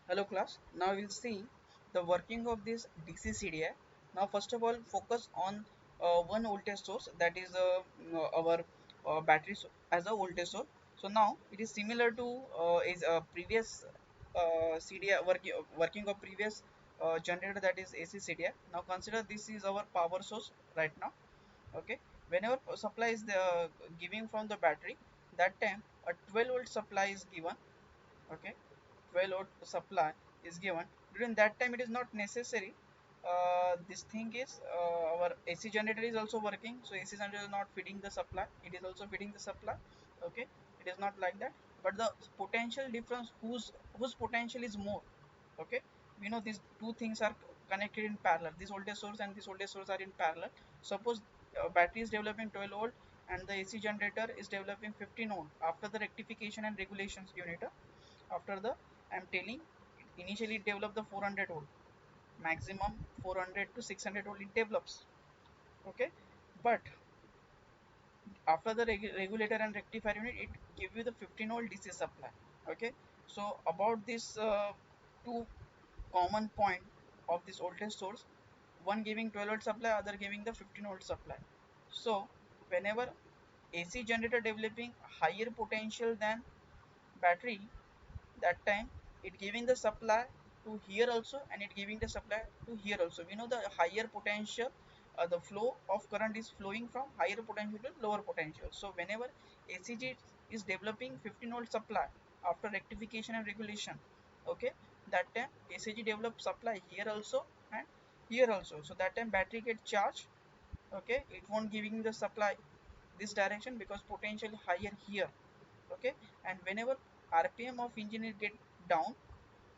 Hello class, now we'll see the working of this DC CDI. Now first of all focus on one voltage source, that is our battery as a voltage source. So now it is similar to is a previous CDI working of previous generator, that is AC CDI. Now consider this is our power source right now. Okay, whenever supply is giving from the battery, that time a 12 volt supply is given. Okay, 12 volt supply is given. During that time it is not necessary, this thing is our AC generator is also working, so AC generator is not feeding the supply, it is also feeding the supply. Okay, it is not like that, but the potential difference, whose potential is more. Okay, we know these two things are connected in parallel, this voltage source and this voltage source are in parallel. Suppose battery is developing 12 volt and the AC generator is developing 15 volt. After the rectification and regulations unit, after the I'm telling, initially it developed the 400 volt, maximum 400 to 600 volt it develops. Okay, but after the regulator and rectifier unit, it give you the 15 volt DC supply. Okay, so about this two common point of this voltage source, one giving 12 volt supply, other giving the 15 volt supply. So whenever AC generator developing higher potential than battery, that time it giving the supply to here also and it giving the supply to here also. We know the higher potential, the flow of current is flowing from higher potential to lower potential. So whenever ACG is developing 15 volt supply after rectification and regulation, okay, that time ACG develop supply here also and here also, so that time battery get charged. Okay, it won't giving the supply this direction because potential higher here. Okay, and whenever RPM of engine get down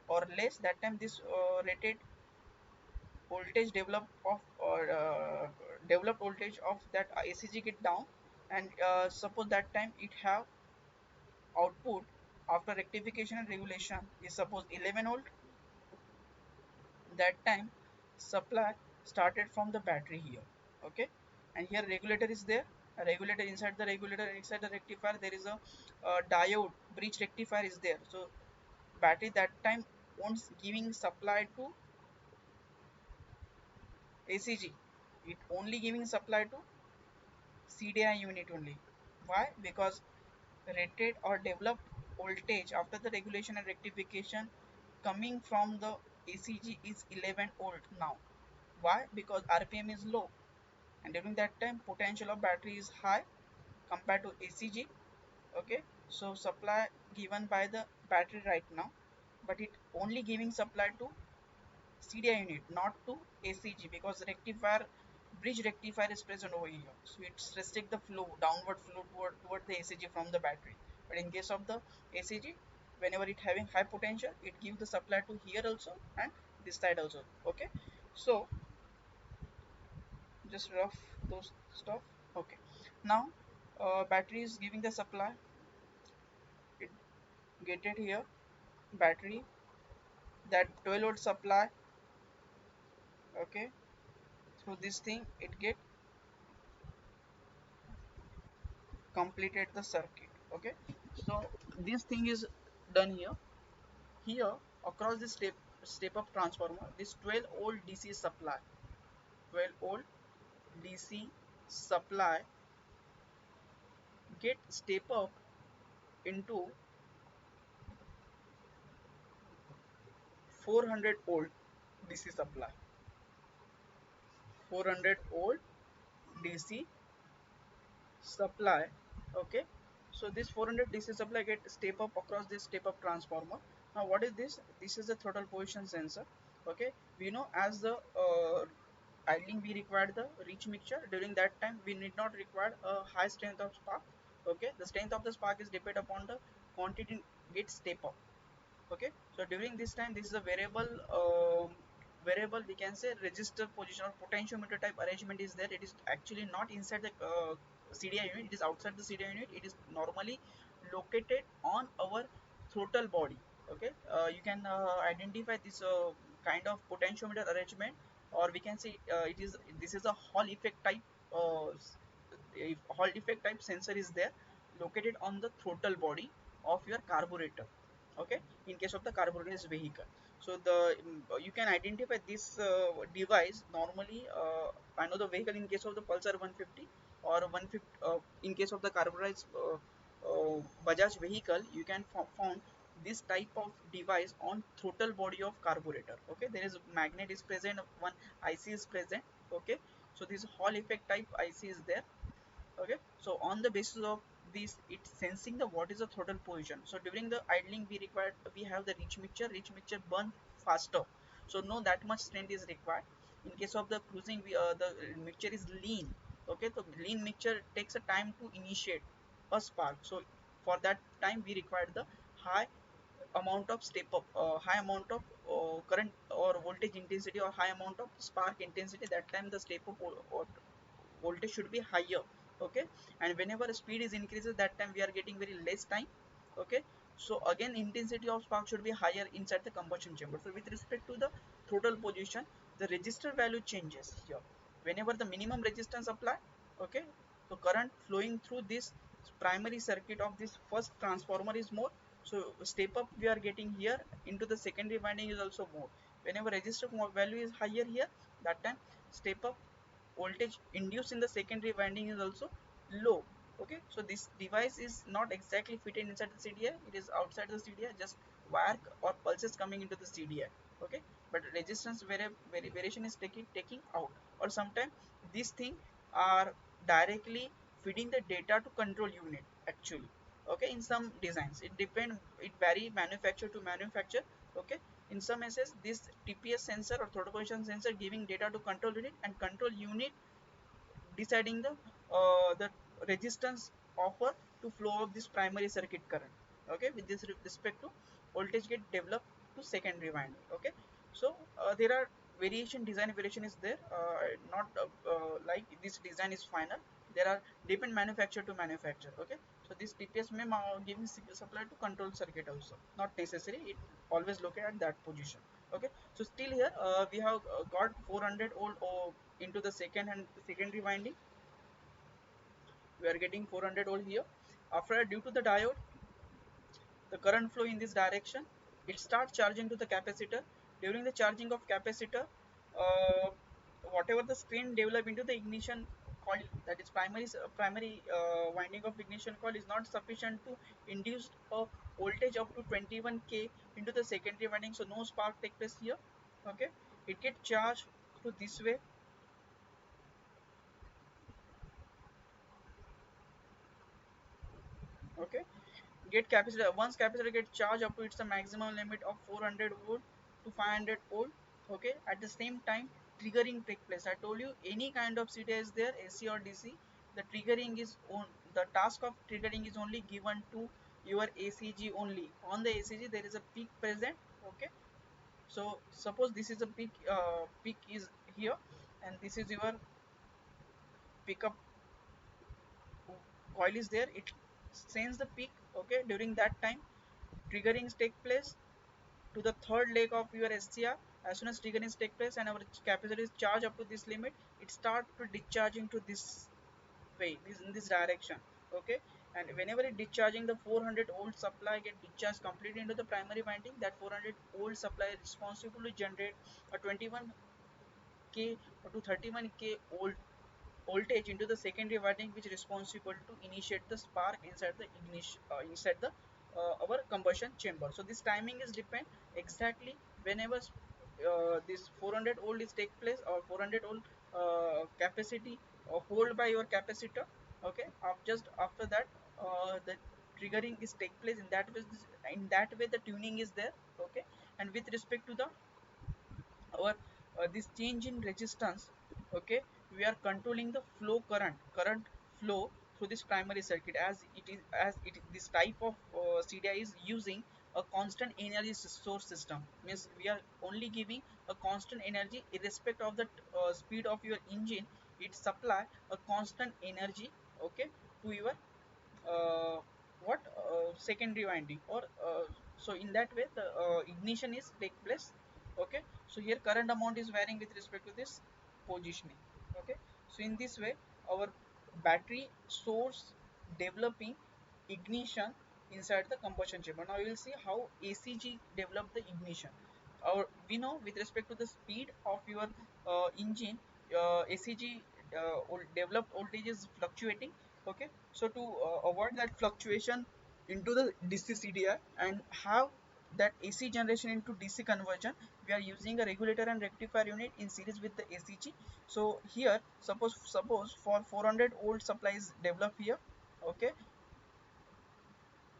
or less, that time this rated voltage developed voltage of that ACG get down, and suppose that time it have output after rectification and regulation is suppose 11 volt. That time supply started from the battery here. Okay, and here regulator is there, a regulator, inside the regulator, inside the rectifier there is a diode bridge rectifier is there. So battery that time wants giving supply to ACG, it only giving supply to CDI unit only. Why? Because rated or developed voltage after the regulation and rectification coming from the ACG is 11 volt now. Why? Because RPM is low, and during that time potential of battery is high compared to ACG. Okay, so supply given by the battery right now, but it only giving supply to CDI unit, not to ACG, because rectifier bridge rectifier is present over here, so it's restrict the flow, downward flow toward the ACG from the battery. But in case of the ACG, whenever it having high potential, it gives the supply to here also and this side also. Okay, so just rough those stuff. Okay, now battery is giving the supply, it get it here, battery, that 12 volt supply. Okay, through this thing it get completed the circuit. Okay, so this thing is done here. Here across this step up transformer, this 12 volt DC supply, 12 volt DC supply get step up into 400 volt DC supply, 400 volt DC supply. Okay, so this 400 DC supply get step up across this step up transformer. Now what is this? This is the throttle position sensor. Okay, we know as the idling we require the rich mixture, during that time we need not require a high strength of spark. Okay, the strength of the spark is depend upon the quantity get step up. Okay, so during this time this is a variable we can say resistor position or potentiometer type arrangement is there. It is actually not inside the CDI unit, it is outside the CDI unit. It is normally located on our throttle body. Okay, you can identify this kind of potentiometer arrangement, or we can say it is, this is a Hall effect type Hall effect type sensor is there, located on the throttle body of your carburetor. okay, in case of the carburetorless vehicle. So you can identify this device normally. I know the vehicle in case of the Pulsar 150 or 150, in case of the carburetorless Bajaj vehicle, you can found this type of device on throttle body of carburetor. Okay, there is magnet is present, one IC is present. Okay, so this Hall effect type IC is there. Okay, so on the basis of this, it's sensing the what is the throttle position. So during the idling, we have the rich mixture burn faster, so no that much strength is required. In case of the cruising, the mixture is lean. Okay, so lean mixture takes a time to initiate a spark. So for that time we require the high amount of step up, high amount of current or voltage intensity, or high amount of spark intensity. That time the step up or voltage should be higher. Okay, and whenever speed is increases, that time we are getting very less time. Okay, so again intensity of spark should be higher inside the combustion chamber. So with respect to the throttle position, the resistor value changes here whenever the minimum resistance apply. Okay, so current flowing through this primary circuit of this first transformer is more, so step up we are getting here into the secondary winding is also more. Whenever resistor value is higher here, that time step up voltage induced in the secondary winding is also low. Okay, so this device is not exactly fitted inside the CDI, it is outside the CDI, just wire or pulses coming into the CDI. Okay, but resistance variation is taking out, or sometimes these things are directly feeding the data to control unit actually. Okay, in some designs it depend, it vary manufacturer to manufacturer. Okay, in some cases this TPS sensor or throttle position sensor giving data to control unit, and control unit deciding the resistance offer to flow of this primary circuit current. Okay, with this respect to voltage get developed to secondary winding. Okay, so there are design variation is there, not like this design is final. There are different manufacturer to manufacturer. Okay, so this TPS may giving supply to control circuit also, not necessary, it always look at that position. Okay, so still here we have got 400 volt into the secondary winding. We are getting 400 volt here. After, due to the diode, the current flow in this direction, it starts charging to the capacitor. During the charging of capacitor, uh, whatever the strain develop into the ignition coil, that is primary winding of ignition coil, is not sufficient to induce a voltage up to 21k into the secondary winding, so no spark take place here. Okay, it get charged to this way. Okay, get capacitor, once capacitor get charged up to its the maximum limit of 400 volt to 500 volt. Okay, at the same time triggering take place. I told you any kind of CDI is there, AC or DC, the triggering is on, the task of triggering is only given to your ACG only. On the ACG there is a peak present. Okay, so suppose this is a peak is here, and this is your pickup coil is there, it sends the peak. Okay, during that time triggerings take place to the third leg of your SCR. As soon as triggerings take place and our capacitor is charged up to this limit, it start to discharging to this way, this in this direction. Okay, and whenever it discharging, the 400 volt supply get discharged completely into the primary winding. That 400 volt supply is responsible to generate a 21k to 31k volt voltage into the secondary winding, which is responsible to initiate the spark inside the ignition, inside the our combustion chamber. So this timing is depend exactly whenever this 400 volt is take place, or 400 volt capacity hold by your capacitor. Okay, just after that the triggering is take place. In that way the tuning is there. Okay, and with respect to the our this change in resistance. Okay, we are controlling the current flow through this primary circuit, as it this type of CDI is using a constant energy source system. Means we are only giving a constant energy irrespective of the speed of your engine. It supply a constant energy. Okay, to your what secondary winding, or so in that way the ignition is take place. Okay, so here current amount is varying with respect to this positioning. Okay, so in this way our battery source developing ignition inside the combustion chamber. Now you will see how ACG developed the ignition. We know with respect to the speed of your engine, ACG developed voltage is fluctuating. Okay, so to avoid that fluctuation into the DC CDI and have that AC generation into DC conversion, we are using a regulator and rectifier unit in series with the ACG. So here, suppose for 400 volt supply is developed here. Okay,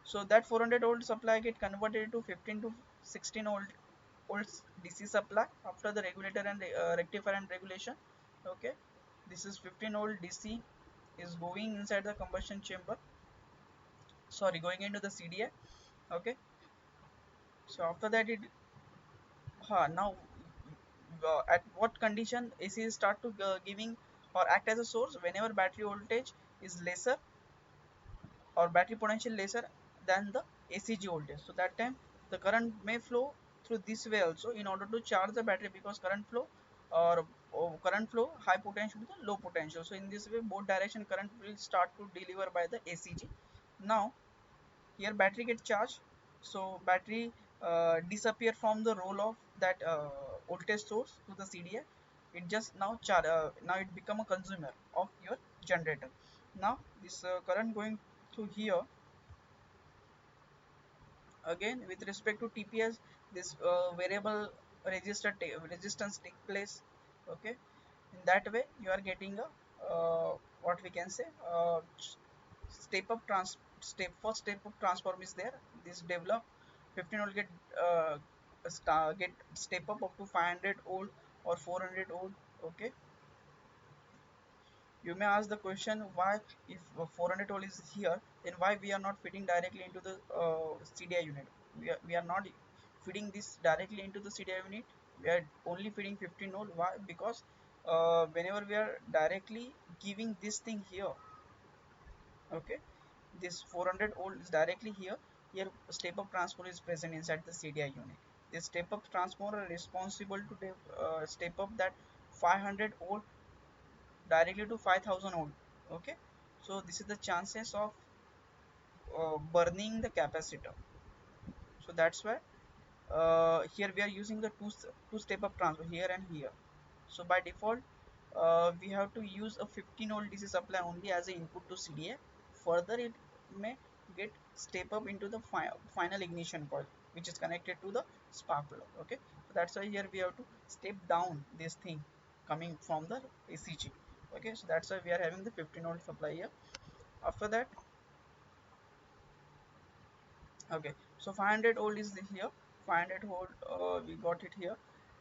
so that 400 volt supply get converted to 15 to 16 volts DC supply after the regulator and rectifier and regulation. Okay, this is 15 volt DC is going inside the combustion chamber, sorry, going into the CDI. Okay, so after that it now at what condition AC start to giving or act as a source whenever battery voltage is lesser or battery potential lesser than the ACG voltage. So that time the current may flow through this way also in order to charge the battery, because or current flow high potential to the low potential. So in this way both direction current will start to deliver by the ACG. Now here battery gets charged, so battery disappear from the role of that voltage source to the CDI. It just now it become a consumer of your generator. Now this current going through here. Again with respect to TPS, this variable resistance take place. Okay, in that way you are getting a what we can say step up trans step first step up transform is there. This develop 15 will get step up to 500 old or 400 old. Okay, you may ask the question why, if 400 volt is here, then why we are not fitting directly into the CDI unit? We are not feeding this directly into the CDI unit. We are only feeding 15 volt. Why? Because whenever we are directly giving this thing here, okay, this 400 volt is directly here. Here, step up transformer is present inside the CDI unit. This step up transformer is responsible to step up that 500 volt directly to 5000 ohm. Okay, so this is the chances of burning the capacitor. So that's why here we are using the two step up transfer here and here. So by default we have to use a 15 volt DC supply only as an input to CDA. Further it may get step up into the final ignition coil which is connected to the spark plug. Okay, so that's why here we have to step down this thing coming from the ACG. Okay, so that's why we are having the 15 volt supply here. After that, okay, so 500 volt is here, 500 volt we got it here.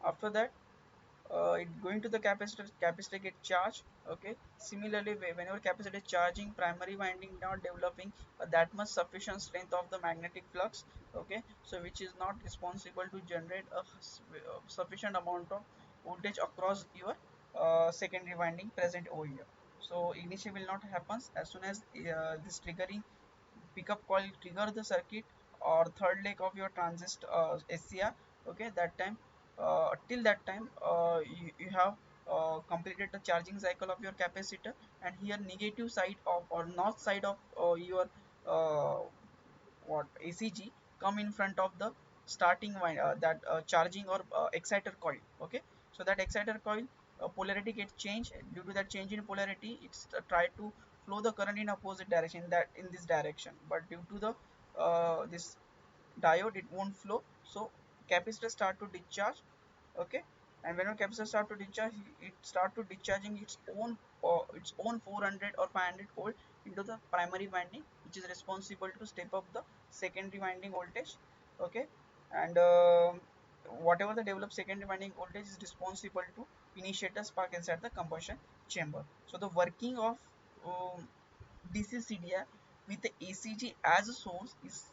After that it going to the capacitor get charged. Okay, similarly whenever capacitor is charging, primary winding not developing that much sufficient strength of the magnetic flux. Okay, so which is not responsible to generate a sufficient amount of voltage across your secondary winding present over here. So ignition will not happens as soon as this triggering pickup coil trigger the circuit or third leg of your transistor SCR. Okay, that time till that time you have completed the charging cycle of your capacitor, and here negative side of or north side of your uh, what ACG come in front of the starting that charging or exciter coil. Okay, so that exciter coil polarity gets changed. Due to that change in polarity, it's try to flow the current in opposite direction, that in this direction, but due to the this diode it won't flow. So capacitor start to discharge. Okay, and whenever capacitor start to discharge, it start to discharging its own 400 or 500 volt into the primary winding, which is responsible to step up the secondary winding voltage. Okay, and whatever the developed secondary winding voltage is responsible to initiate the spark inside the combustion chamber. So the working of DC CDI with the ACG as a source is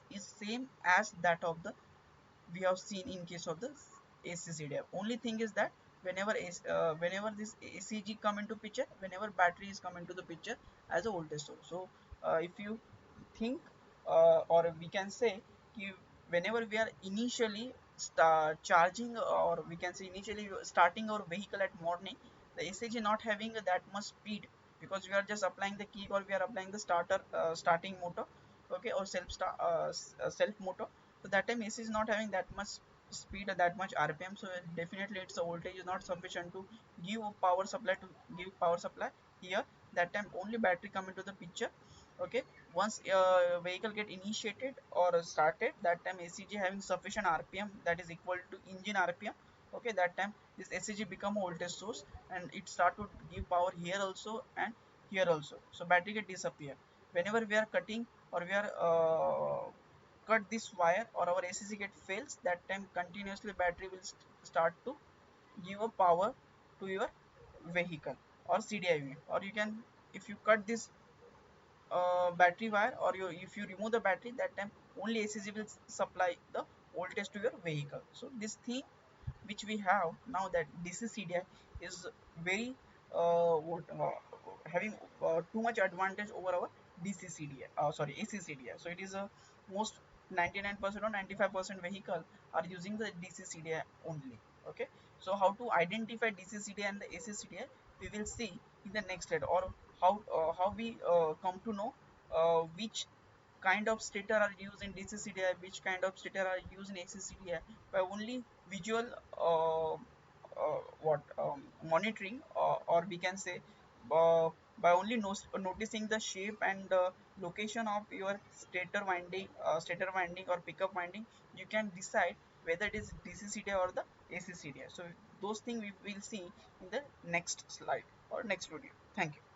same as that of the we have seen in case of the ACCD. Only thing is that whenever this ACG come into picture, whenever battery is come into the picture as a voltage source. So if you think or we can say whenever we are initially start charging, or we can say initially starting our vehicle at morning, the ACG not having that much speed because we are just applying the key or we are applying the starting motor. okay, or self motor. So that time AC is not having that much speed or that much RPM, so definitely its voltage is not sufficient to give a power supply here. That time only battery come into the picture. Okay, once vehicle get initiated or started, that time ACG having sufficient RPM that is equal to engine RPM. Okay, that time this ACG become a voltage source and it start to give power here also and here also. So battery get disappear whenever we are cutting or we are cut this wire or our ACC get fails. That time continuously battery will start to give a power to your vehicle or CDI unit. Or you can, if you cut this battery wire or if you remove the battery, that time only ACC will supply the voltage to your vehicle. So this thing which we have now, that DC CDI is very having too much advantage over our DC CDI, sorry, AC CDI. So it is a most 99% or 95% vehicle are using the DC CDI only. Okay, so how to identify DC CDI and the AC CDI we will see in the next slide, or how we come to know which kind of stator are used in DC CDI, which kind of stator are used in AC CDI by only visual what monitoring, or we can say uh, by only noticing the shape and location of your stator winding or pickup winding, you can decide whether it is DC CDI or the AC CDI. So those things we will see in the next slide or next video. Thank you.